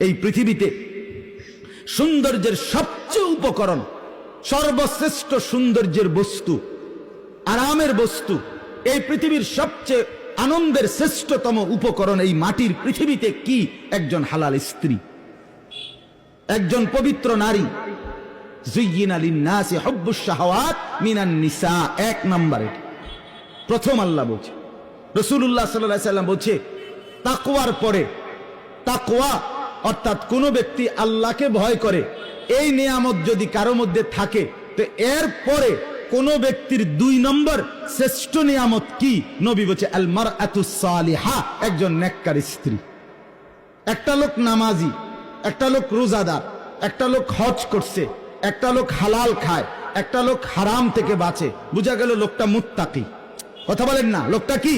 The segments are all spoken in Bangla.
এই পৃথিবীতে সৌন্দর্যের সবচেয়ে উপকরণ, সর্বশ্রেষ্ঠ সৌন্দর্যের বস্তু, আরামের বস্তু, এই পৃথিবীর সবচেয়ে আনন্দের শ্রেষ্ঠতম উপকরণ এই মাটির পৃথিবীতে কি? একজন হালাল স্ত্রী, একজন পবিত্র নারী। যুয়্যিনা লিন-নাসি হুব্বুশ শাহাওয়াত মিনান নিসা, এক নম্বরে প্রথম আল্লাহ বলছে। রাসূলুল্লাহ সাল্লাল্লাহু আলাইহি সাল্লাম বলছে তাকওয়ার পরে, তাকওয়া অর্থাৎ কোন ব্যক্তি আল্লাহকে ভয় করে, এই নিয়ামত যদি কারো মধ্যে থাকে, তো এর পরে কোন ব্যক্তির 2 নম্বর শ্রেষ্ঠ নিয়ামত কি? নবী বলছে আল মারআতুস সালিহা, একজন নেককার স্ত্রী। একটা লোক নামাজি, একটা লোক রোজাদার, একটা লোক হজ করছে, একটা লোক হালাল খায়, একটা লোক হারাম থেকে বাঁচে, বুঝা গেল লোকটা মুত্তাকি। কথা বলেন না, লোকটা কি?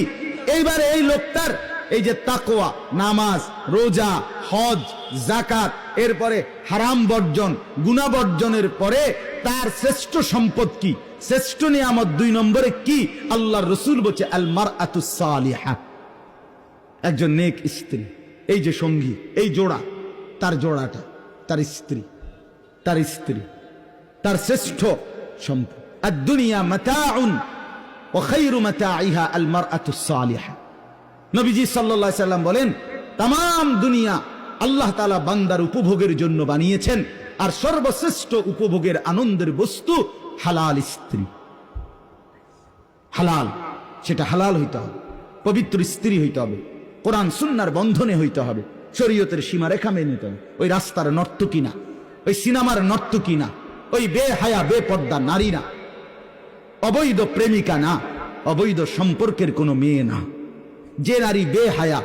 এইবার এই লোকটার এই যে তাকওয়া, নামাজ, রোজা, হজ, যাকাত, এরপরে হারাম বর্জন, গুনাহ বর্জনের পরে তার শ্রেষ্ঠ সম্পদ কি? শ্রেষ্ঠ নিয়ামত 2 নম্বরে কি? আল্লাহর রাসূল বলছে আল মারআতুস সালিহা, একজন নেক স্ত্রী। এই যে সঙ্গী, এই জোড়া, তার জোড়াটা তার স্ত্রী, তার স্ত্রী তার শ্রেষ্ঠ সম্পদ। আদ-দুনিয়া মাতাউন ওয়া খায়রু মাতাইহা আল মারআতুস সালিহা। নবীজি সাল্লাল্লাহু আলাইহি সাল্লাম বলেন তাম দুনিয়া আল্লাহ তাআলা বান্দার উপভোগের জন্য বানিয়েছেন, আর সর্বশ্রেষ্ঠ উপভোগের আনন্দের বস্তু হালাল স্ত্রী। হালাল, সেটা হালাল হইতে হবে, পবিত্র স্ত্রী হইতে হবে, কোরআন সুন্নাহর বন্ধনে হইতে হবে, শরীয়তের সীমারেখা মেনে নিতে হবে। ওই রাস্তার নর্তকী না, ওই সিনেমার নর্তকী না, ওই বেহায়া বেপর্দা নারী না, অবৈধ প্রেমিকা না, অবৈধ সম্পর্কের কোনো মেয়ে না। যে নারী বেহায়া,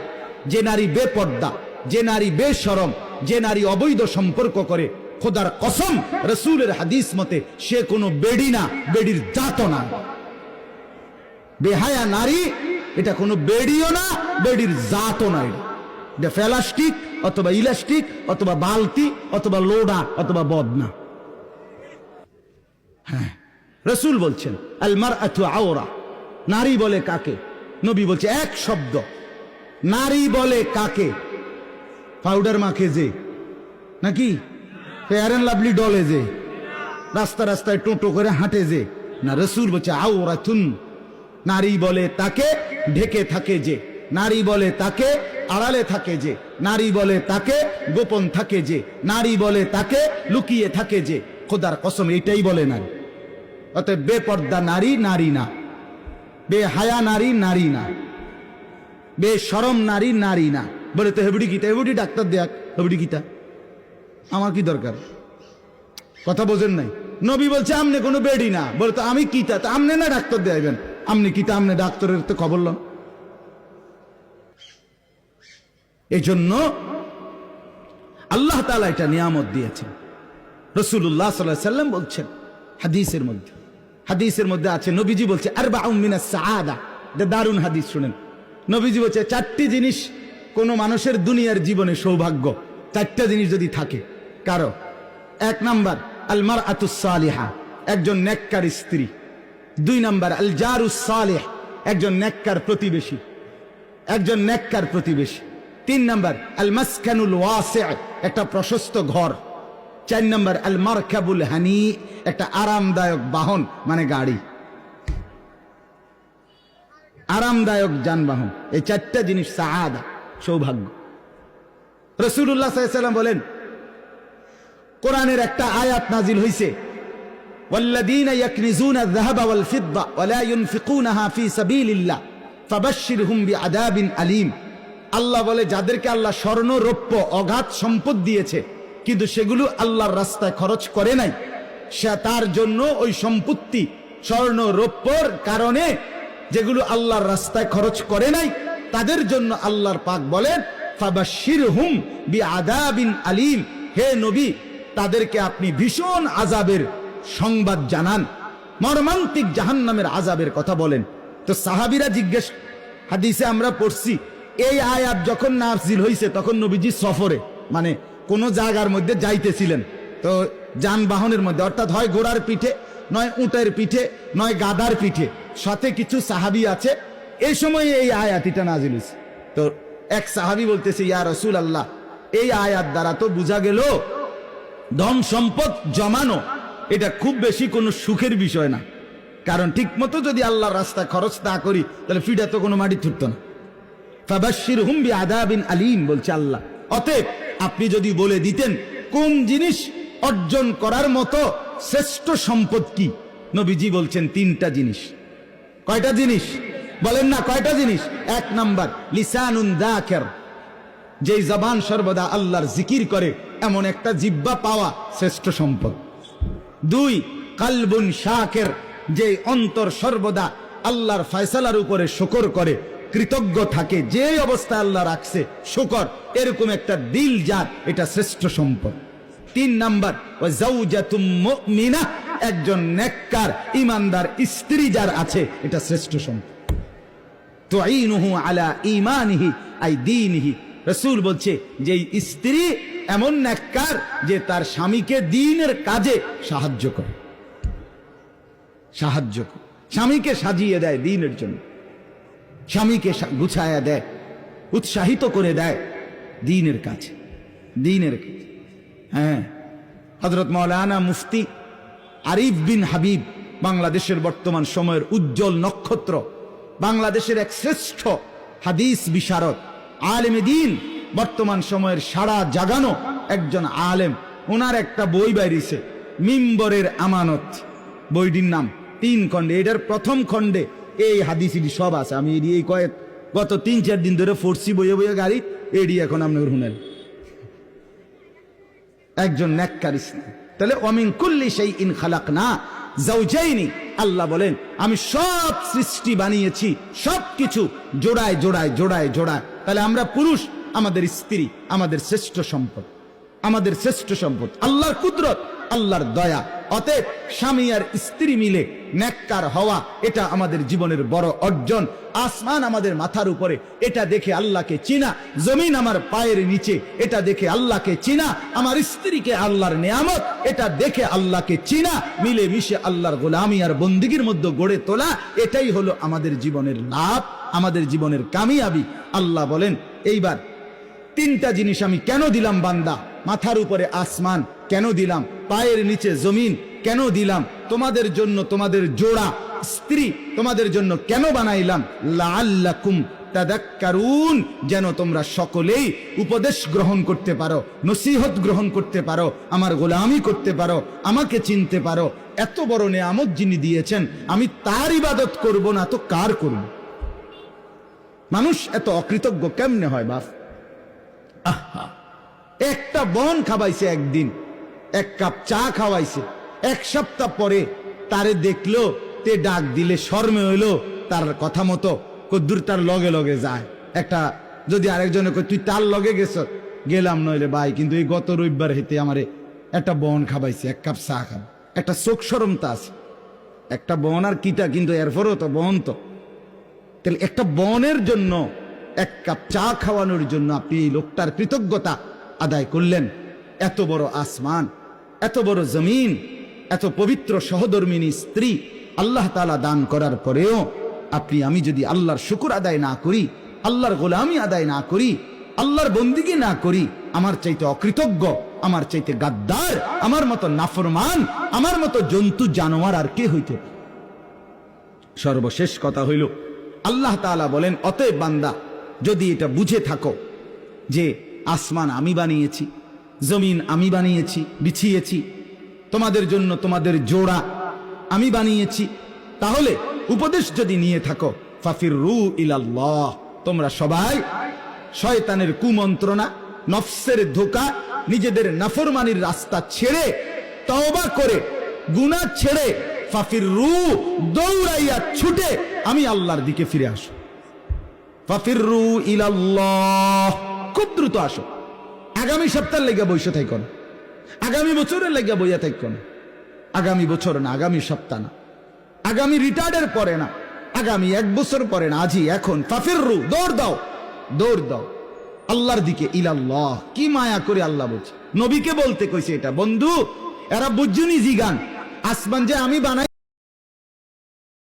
যে নারী বেপর্দা, যে নারী বেশরম, যে নারী অবৈধ সম্পর্ক করে, খোদার কসম রাসূলের হাদিস মতে সে কোনো বেডি না, বেডির জাতও না। বেহায়া নারী এটা কোনো বেডিও না, বেডির জাতও না। এটা প্লাস্টিক অথবা ইলাস্টিক অথবা বালতি অথবা লোডা অথবা বদনা। হ্যাঁ, রাসূল বলছেন আল মারআতু আওরা, নারী বলে কাকে? নবী বলছে এক শব্দ, নারী বলে কাকে? পাউডার মাখে যে, নাকি ফেয়ার এন্ড লাভলি ডলে যে, রাস্তা রাস্তায় টোটো করে হাঁটে যে, না। রাসূল বলছে আওরাতুন, নারী বলে তাকে ঢেকে থাকে যে, নারী বলে তাকে আড়ালে থাকে যে, নারী বলে তাকে গোপন থাকে যে, নারী বলে তাকে লুকিয়ে থাকে যে। খোদার কসম এটাই বলে নারী। অতএব বেপর্দা নারী নারী না, বেহায়া নারী নারী না, বেশরম নারী নারী না। বলে তো হেবুডি গীতা, হেবুডি ডাক্তার দেখ, হেবুডি গীতা আমার কি দরকার? কথা বোঝেন নাই? নবী বলছে আমনে কোনো বেডি না। বলে তো আমি কিতা, তো আমনে না ডাক্তার দেবেন, আমনে কিতা, আমনে ডাক্তারের তো খবর লন। এই জন্য আল্লাহ তাআলা এটা নিয়ামত দিয়েছেন। রাসূলুল্লাহ সাল্লাল্লাহু আলাইহি সাল্লাম বলছেন হাদিসের মধ্যে আছে, নবীজি বলছে আরবাউন মিনাস সাআদা, এটা দারুণ হাদিস শুনেন। নবীজি বলছে 4টি জিনিস কোন মানুষের দুনিয়ার জীবনে সৌভাগ্য, 4টা জিনিস যদি থাকে কারো। 1 নাম্বার আল মারআতুস সালিহা, একজন নেককার স্ত্রী। 2 নাম্বার আল জারুস সালিহ, একজন নেককার প্রতিবেশী, একজন নেককার প্রতিবেশী। 3 নাম্বার আল মাসকানুল ওয়াসি', একটা প্রশস্ত ঘর। 4 নাম্বার আল মারকাবুল হানি, একটা আরামদায়ক বাহন, মানে গাড়ি, আরামদায়ক যানবাহন। এই 4টা জিনিস সাআদা, সৌভাগ্য। রাসূলুল্লাহ সাল্লাল্লাহু আলাইহি ওয়াসাল্লাম বলেন কোরআনের একটা আয়াত নাজিল হইছে, ওয়াল্লাযীনা ইয়াকনিজুনা আয-যাহাবা ওয়াল ফিদ্দা ওয়া লা ইউনফিকুনাহা ফি সাবিলিল্লাহ ফাবাশশিরহুম বিআযাবিন আলীম। আল্লাহ বলে যাদেরকে আল্লাহ স্বর্ণ রৌপ্য অগাধ সম্পদ দিয়েছে কিন্তু সেগুলো আল্লাহর রাস্তায় খরচ করে নাই, সে তার জন্য ওই সম্পত্তি স্বর্ণ রৌপ্যর কারণে যেগুলো আল্লাহর রাস্তায় খরচ করে নাই তাদের জন্য আল্লাহর পাক বলেন ফাবাশশিরহুম বিআযাবিন আলীম, হে নবী তাদেরকে আপনি ভীষণ আযাবের সংবাদ জানান, মর্মান্তিক জাহান্নামের আযাবের কথা বলেন। তো সাহাবীরা জিজ্ঞেস, হাদিসে আমরা পড়ছি এই আয়াত যখন নাযিল হইছে তখন নবীজি সফরে, মানে কোন জায়গার মধ্যে যাইতেছিলেন, তো যানবাহনের মধ্যে, অর্থাৎ হয় ঘোড়ার পিঠে, নয় উটের পিঠে, নয় গাধার পিঠে, সাথে কিছু সাহাবী আছে। এই সময় এই আয়াতটা নাযিল হইছে। তো এক সাহাবী বলতেছে, ইয়া রাসূলুল্লাহ, এই আয়াত দ্বারা তো বোঝা গেল ধন সম্পদ জমানো এটা খুব বেশি কোনো সুখের বিষয় না। কারণ ঠিক মতো যদি আল্লাহর রাস্তা খরচ না করি তাহলে ফিডা তো কোনো মাটি ছুটতো না। ফাবাশশিরহুম বিআযাবিন আলীম বলছে আল্লাহ। অতএব আপনি যদি বলে দিতেন কোন জিনিস অর্জন করার মতো শ্রেষ্ঠ সম্পদ কি, নবীজি বলছেন 3টা জিনিস। কয়টা জিনিস বলেন না? কয়টা জিনিস? 1 নাম্বার লিসানুন যাকির, যেই জবান সর্বদা আল্লাহর জিকির করে এমন একটা জিহ্বা পাওয়া শ্রেষ্ঠ সম্পদ। 2 কলবুন শাকির, যে অন্তর সর্বদা আল্লাহর ফয়সালার উপরে শুকর করে, কৃতজ্ঞ থাকে, যে অবস্থায় আল্লাহ রাখছে শুকর, এরকম একটা দিল যার, এটা শ্রেষ্ঠ সম্পদ। 3 নাম্বার ওয়া যাওজাতুম মুমিনা, একজন নেককার ইমানদার স্ত্রী যার আছে, এটা শ্রেষ্ঠ সম্পদ। তুঈনুহু আলা ঈমানিহি আই দীনিহি, রাসূল বলছে যে স্ত্রী এমন নেককার যে তার স্বামীকে দ্বীনের কাজে সাহায্য করে, স্বামীকে সাজিয়ে দেয় দ্বীনের জন্য, স্বামীকে গুছায়া দেয়, উৎসাহিত করে দেয় দ্বীনের কাছে। হ্যাঁ, হযরত মাওলানা মুফতি আরিফ বিন হাবিব, বাংলাদেশের বর্তমান সময়ের উজ্জ্বল নক্ষত্র, বাংলাদেশের এক শ্রেষ্ঠ হাদিস বিশারদ, আলেমে দ্বীন, বর্তমান সময়ের সারা জাগানো একজন আলেম। ওনার একটা বই বাইরিছে, মিম্বরের আমানত, বইটির নাম 3 খণ্ডে। এটার প্রথম খণ্ডে এই হাদিসটি সব আছে। আমি এই গত 3-4 দিন ধরে ফোর্সি বইয়ে গাড়ি এডি এখন আপনার শুনেন। একজন নেককার স্ত্রী। তাহলে ওয়ামিন কুল্লি শাইইন খালাকনা যাওজাইনি, আল্লাহ বলেন আমি সব সৃষ্টি বানিয়েছি, সবকিছু জোড়ায় জোড়ায় জোড়ায় জোড়ায়। তাহলে আমরা পুরুষ, আমাদের স্ত্রী আমাদের শ্রেষ্ঠ সম্পদ, আমাদের শ্রেষ্ঠ সম্পদ, আল্লাহর কুদরত, আল্লাহর দয়া। অতএব স্বামী আর স্ত্রী মিলে নেককার হওয়া, এটা আমাদের জীবনের বড় অর্জন। আসমান আমাদের মাথার উপরে, এটা দেখে আল্লাহকে চিনা। জমিন আমার পায়ের নিচে, এটা দেখে আল্লাহকে চিনা। আমার স্ত্রীকে আল্লাহর নেয়ামত, এটা দেখে আল্লাহকে চিনা। মিলে মিশে আল্লাহর গোলামি আর বন্দিগির মধ্যে গড়ে তোলা, এটাই হলো আমাদের জীবনের লাভ, আমাদের জীবনের কামিয়াবি। আল্লাহ বলেন এইবার 3টা জিনিস আমি কেন দিলাম বান্দা? মাথার উপরে আসমান কেন দিলাম? পায়ের নিচে জমিন কেন দিলাম? তোমাদের জন্য, তোমাদের জোড়া স্ত্রী তোমাদের জন্য কেন বানাইলাম? লাআল্লাকুম তাদাক্কারুন, যেন তোমরা সকলেই উপদেশ গ্রহণ করতে পারো, নসিহত গ্রহণ করতে পারো, আমার গোলামি করতে পারো, আমাকে চিনতে পারো। এত বড় নেয়ামত যিনি দিয়েছেন, আমি তার ইবাদত করব না তো কার করব? মানুষ এত অকৃতজ্ঞ কেমনে হয় বাপ? আহা, একটা বন খাওয়াইছে, একদিন 1 কাপ চা খাওয়াইছে, 1 সপ্তাহ পরে তারে দেখলো, তে ডাক দিলে শর্মে হইলো, তার কথা মতো কদ্দুর তার লগে লগে যায়। একটা যদি আরেকজনে কই তুই তার লগে গেছ, গেলাম, নইলে ভাই কিন্তু এই গত রবিবার হেতে আমারে একটা বন খাওয়াইছে, 1 কাপ চা খাব, একটা চোখ শরমতা আছে। একটা বন আর কিটা, কিন্তু এরপরও তো বন। তো তাহলে একটা বনের জন্য, 1 কাপ চা খাওয়ানোর জন্য আপনি এই লোকটার কৃতজ্ঞতা আদায় করলেন। এত বড় আসমান, এত বড় জমিন, এত পবিত্র সহধর্মিনী স্ত্রী আল্লাহ তাআলা দান করার পরেও আপনি আমি যদি আল্লাহর শুকর আদায় না করি, আল্লাহর গোলামি আদায় না করি, আল্লাহর বন্দিগি না করি, আমার চাইতে অকৃতজ্ঞ, আমার চাইতে গাদ্দার, আমার মতো নাফরমান, আমার মতো জন্তু জানোয়ার আর কে হইতে? সর্বশেষ কথা হইল, আল্লাহ তাআলা বলেন অতএব বান্দা যদি এটা বুঝে থাকো যে আসমান আমি বানিয়েছি, জমিন আমি বানিয়েছি, বিছিয়েছি, তোমাদের জন্য তোমাদের জোড়া আমি বানিয়েছি, তাহলে উপদেশ যদি নিয়ে থাকো, ফাফিরু ইলাল্লাহ, তোমরা সবাই শয়তানের কুমন্ত্রণা, নফসের ধোঁকা, নিজেদের নাফরমানির রাস্তা ছেড়ে, তওবা করে, গুনাহ ছেড়ে, ফাফিরু, দৌড়াইয়া ছুটে আমি আল্লাহর দিকে ফিরে আসো। ফাফিরু ইলাল্লাহ, খুব দ্রুত আসো। আগামী সপ্তাহের লেগে বসে থাকো না, আগামী বছরের লেগে বইয়া থাকো না, আগামী বছর না, আগামী সপ্তাহ না, আগামী রিটায়ার্ডের পরে না, আগামী 1 বছর পরে না, আজই এখন। ফাফিরু, দৌড় দাও, দৌড় দাও আল্লাহর দিকে। ইলাল্লাহ, কি মায়া করে আল্লাহ বলছে, নবীকে বলতে কইছে এটা। বন্ধু, এরা বুঝুনি জিগান, আসমান যে আমি বানাই